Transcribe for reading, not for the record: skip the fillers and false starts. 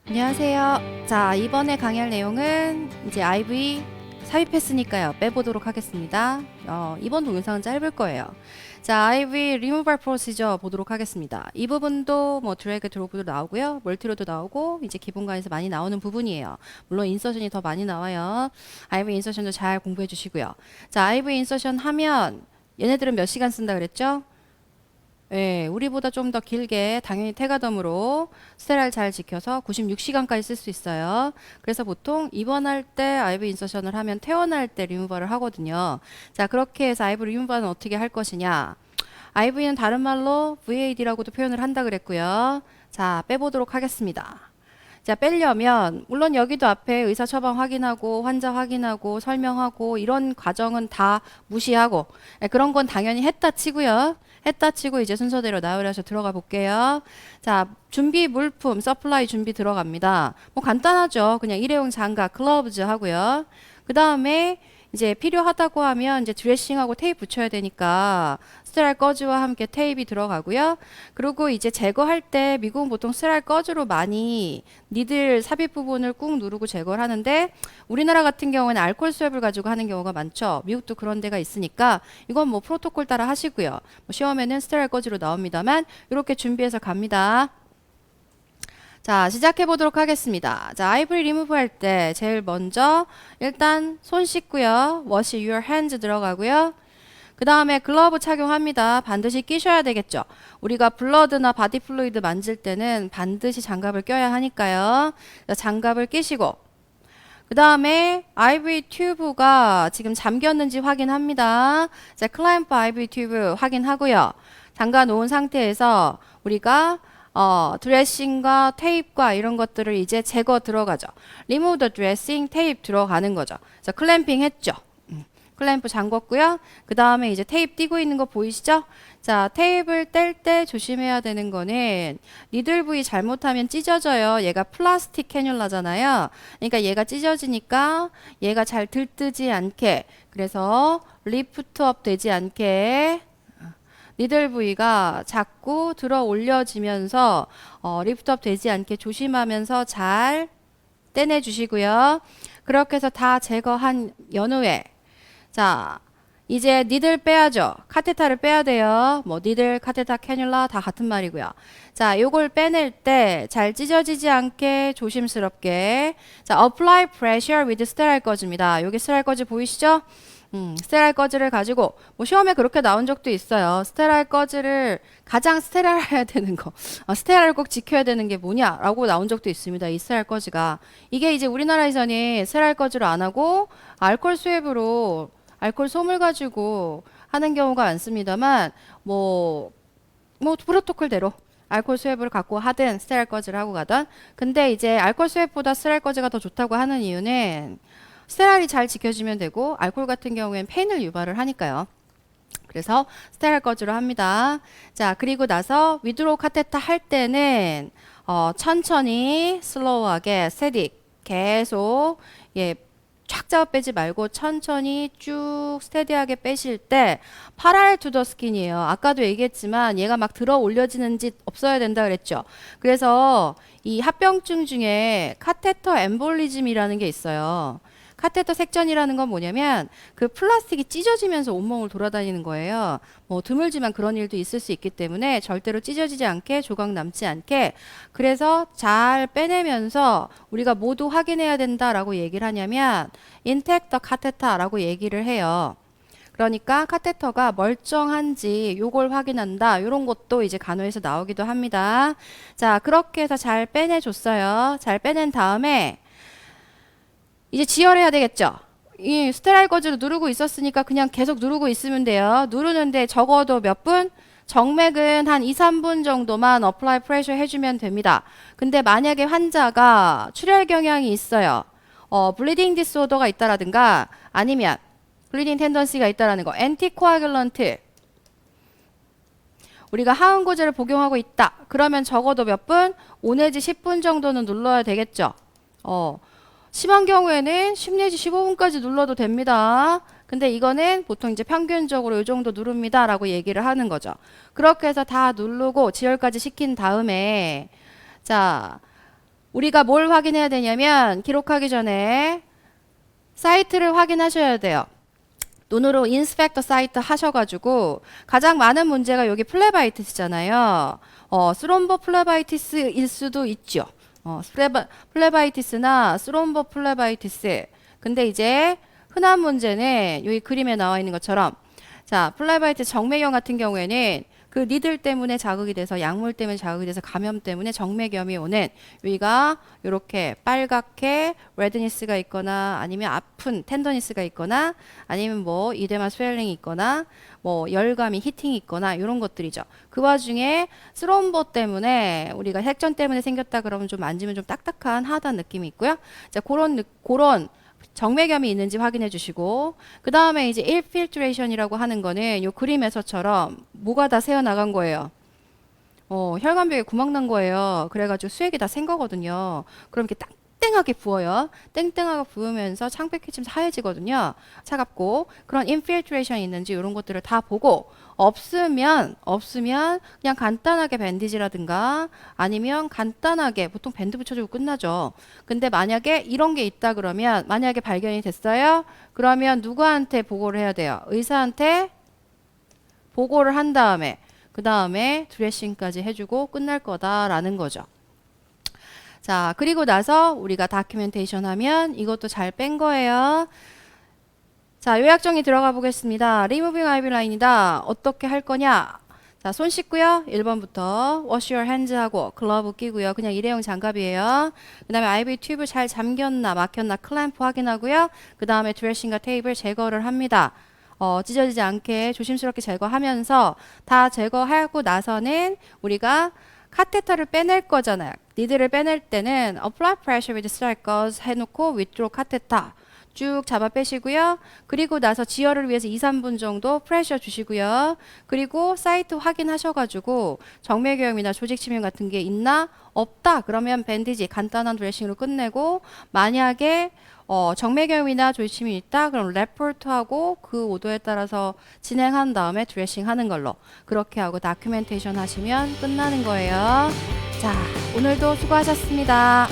안녕하세요. 자, 이번에 강의할 내용은 이제 IV 삽입했으니까요. 빼보도록 하겠습니다. 이번 동영상은 짧을 거예요. 자, IV Removal Procedure 보도록 하겠습니다. 이 부분도 뭐 드래그 드롭도 나오고요. 멀티로도 나오고 이제 기본관에서 많이 나오는 부분이에요. 물론 인서션이 더 많이 나와요. IV 인서션도 잘 공부해 주시고요. 자, IV 인서션 하면 얘네들은 몇 시간 쓴다 그랬죠? 예, 우리보다 좀 더 길게 당연히 태가덤으로 스테라를 잘 지켜서 96시간까지 쓸 수 있어요. 그래서 보통 입원할 때 IV 인서션을 하면 퇴원할 때 리무버를 하거든요. 자, 그렇게 해서 IV 리무버는 어떻게 할 것이냐? IV는 다른 말로 VAD라고도 표현을 한다 그랬고요. 자, 빼보도록 하겠습니다. 자, 빼려면 물론 여기도 앞에 의사 처방 확인하고 환자 확인하고 설명하고 이런 과정은 다 무시하고 그런 건 당연히 했다 치고요. 했다 치고 이제 순서대로 나열해서 들어가 볼게요. 자, 준비 물품, 서플라이 준비 들어갑니다. 뭐 간단하죠. 그냥 일회용 장갑, 글러브즈 하고요. 그 다음에 이제 필요하다고 하면 이제 드레싱하고 테이프 붙여야 되니까 스테랄 거즈와 함께 테이프 들어가고요. 그리고 이제 제거할 때 미국은 보통 스테랄 거즈로 많이 니들 삽입 부분을 꾹 누르고 제거를 하는데 우리나라 같은 경우에는 알코올 수압을 가지고 하는 경우가 많죠. 미국도 그런 데가 있으니까 이건 뭐 프로토콜 따라 하시고요. 뭐 시험에는 스테랄 거즈로 나옵니다만 이렇게 준비해서 갑니다. 자, 시작해 보도록 하겠습니다. 자, 아이브리 리무브 할 때 제일 먼저 일단 손 씻고요. wash your hands 들어가고요. 그 다음에 글러브 착용합니다. 반드시 끼셔야 되겠죠. 우리가 블러드나 바디 플루이드 만질 때는 반드시 장갑을 껴야 하니까요. 장갑을 끼시고 그 다음에 IV 튜브가 지금 잠겼는지 확인합니다. 자, 클램프 IV 튜브 확인하고요. 잠가 놓은 상태에서 우리가 드레싱과 테이프과 이런 것들을 이제 제거 들어가죠. Remove the dressing, 테이프 들어가는 거죠. 자, 클램핑 했죠. 클램프 잠궜고요. 그 다음에 이제 테이프 띄고 있는 거 보이시죠? 자, 테이프를 뗄 때 조심해야 되는 거는 니들 부위 잘못하면 찢어져요. 얘가 플라스틱 캐뉼라잖아요. 그러니까 얘가 찢어지니까 얘가 잘 들뜨지 않게, 그래서 리프트업 되지 않게 니들 부위가 자꾸 들어 올려지면서 리프트업 되지 않게 조심하면서 잘 떼내 주시고요. 그렇게 해서 다 제거한 연후에 자, 이제 니들 빼야죠. 카테타를 빼야 돼요. 뭐 니들, 카테타, 캐뉼라 다 같은 말이고요. 자, 요걸 빼낼 때 잘 찢어지지 않게 조심스럽게 자, apply pressure with sterile 거즈입니다. 여기 스테라일 거즈 보이시죠? 스테라일 거즈를 가지고 뭐 시험에 그렇게 나온 적도 있어요. 스테라일 거즈를 가장 스테라일해야 되는 거, 스테라일 꼭 지켜야 되는 게 뭐냐라고 나온 적도 있습니다. 이 스테라일 거즈가 이게 이제 우리나라에서는 스테라일 거즈를 안 하고 알코올 수압으로 알코올 솜을 가지고 하는 경우가 많습니다만 뭐 프로토콜대로 알코올 수압을 갖고 하든 스테라일 거즈를 하고 가든 근데 이제 알코올 수압보다 스테라일 거즈가 더 좋다고 하는 이유는 스테라일이 잘 지켜지면 되고 알코올 같은 경우엔 페인을 유발을 하니까요. 그래서 스테라일 거즈로 합니다. 자, 그리고 나서 위드로우 카테타 할 때는 천천히 슬로우하게 스테디 계속 쫙 잡아 빼지 말고 천천히 쭉 스테디하게 빼실 때 파랄 투 더 스킨이에요. 아까도 얘기했지만 얘가 막 들어 올려지는지 없어야 된다 그랬죠. 그래서 이 합병증 중에 카테터 엠볼리즘이라는 게 있어요. 카테터 색전이라는 건 뭐냐면 그 플라스틱이 찢어지면서 온몸을 돌아다니는 거예요. 뭐 드물지만 그런 일도 있을 수 있기 때문에 절대로 찢어지지 않게 조각 남지 않게 그래서 잘 빼내면서 우리가 모두 확인해야 된다라고 얘기를 하냐면 intact 카테타라고 얘기를 해요. 그러니까 카테터가 멀쩡한지 요걸 확인한다. 요런 것도 이제 간호에서 나오기도 합니다. 자, 그렇게 해서 잘 빼내줬어요. 잘 빼낸 다음에 이제 지혈해야 되겠죠. 이 스테라일 거즈로 누르고 있었으니까 그냥 계속 누르고 있으면 돼요. 누르는데 적어도 몇 분? 정맥은 한 2, 3분 정도만 어플라이 프레셔 해주면 됩니다. 근데 만약에 환자가 출혈 경향이 있어요. 블리딩 디스오더가 있다라든가 아니면 블리딩 텐던시가 있다라는 거. 엔티코아귤런트. 우리가 항응고제를 복용하고 있다. 그러면 적어도 몇 분? 5 내지 10분 정도는 눌러야 되겠죠. 심한 경우에는 10 내지 15분까지 눌러도 됩니다. 근데 이거는 보통 이제 평균적으로 이 정도 누릅니다 라고 얘기를 하는 거죠. 그렇게 해서 다 누르고 지혈까지 시킨 다음에 자 우리가 뭘 확인해야 되냐면 기록하기 전에 사이트를 확인하셔야 돼요. 눈으로 인스펙터 사이트 하셔가지고 가장 많은 문제가 여기 플레바이티스잖아요. 스롬보 플레바이티스일 수도 있죠. 플레바이티스나 스롬보 플레바이티스. 근데 이제 흔한 문제는 여기 그림에 나와 있는 것처럼 자, 플레바이티스 정맥염 같은 경우에는 그 니들 때문에 자극이 돼서 약물 때문에 자극이 돼서 감염 때문에 정맥염이 오는 여기가 이렇게 빨갛게 레드니스가 있거나 아니면 아픈 텐더니스가 있거나 아니면 뭐 이데마 스웰링이 있거나 뭐 열감이 히팅이 있거나 이런 것들이죠. 그 와중에 스롬보 때문에 우리가 핵전 때문에 생겼다 그러면 좀 만지면 좀 딱딱한 하다는 느낌이 있고요. 자, 그런 정맥염이 있는지 확인해 주시고 그 다음에 이제 infiltration이라고 하는 거는 요 그림에서처럼 뭐가 다 새어나간 거예요. 혈관벽에 구멍 난 거예요. 그래가지고 수액이 다 샌 거거든요. 그럼 이렇게 땡땡하게 부어요. 땡땡하게 부으면서 창백이 좀 하얘지거든요. 차갑고 그런 infiltration 있는지 이런 것들을 다 보고 없으면 그냥 간단하게 밴디지라든가 아니면 간단하게 보통 밴드 붙여주고 끝나죠. 근데 만약에 이런 게 있다 그러면 만약에 발견이 됐어요. 그러면 누구한테 보고를 해야 돼요? 의사한테 보고를 한 다음에 그 다음에 드레싱까지 해주고 끝날 거다라는 거죠. 자, 그리고 나서 우리가 다큐멘테이션 하면 이것도 잘 뺀 거예요. 자, 요약정이 들어가 보겠습니다. Removing IV 라인이다. 어떻게 할 거냐? 자, 손 씻고요. 1번부터 wash your hands 하고 글러브 끼고요. 그냥 일회용 장갑이에요. 그 다음에 IV 튜브 잘 잠겼나 막혔나 클램프 확인하고요. 그 다음에 드레싱과 테이블 제거를 합니다. 찢어지지 않게 조심스럽게 제거하면서 다 제거하고 나서는 우리가 카테터를 빼낼 거잖아요. 니들을 빼낼 때는 apply pressure with striker 해놓고 withdraw 카테터 쭉 잡아 빼시고요. 그리고 나서 지혈을 위해서 2, 3분 정도 프레셔 주시고요. 그리고 사이트 확인하셔가지고 정맥염이나 조직 침입 같은 게 있나? 없다. 그러면 밴디지 간단한 드레싱으로 끝내고 만약에 정맥염이나 조직 침입이 있다. 그럼 레포트하고 그 오도에 따라서 진행한 다음에 드레싱 하는 걸로 그렇게 하고 다큐멘테이션 하시면 끝나는 거예요. 자, 오늘도 수고하셨습니다.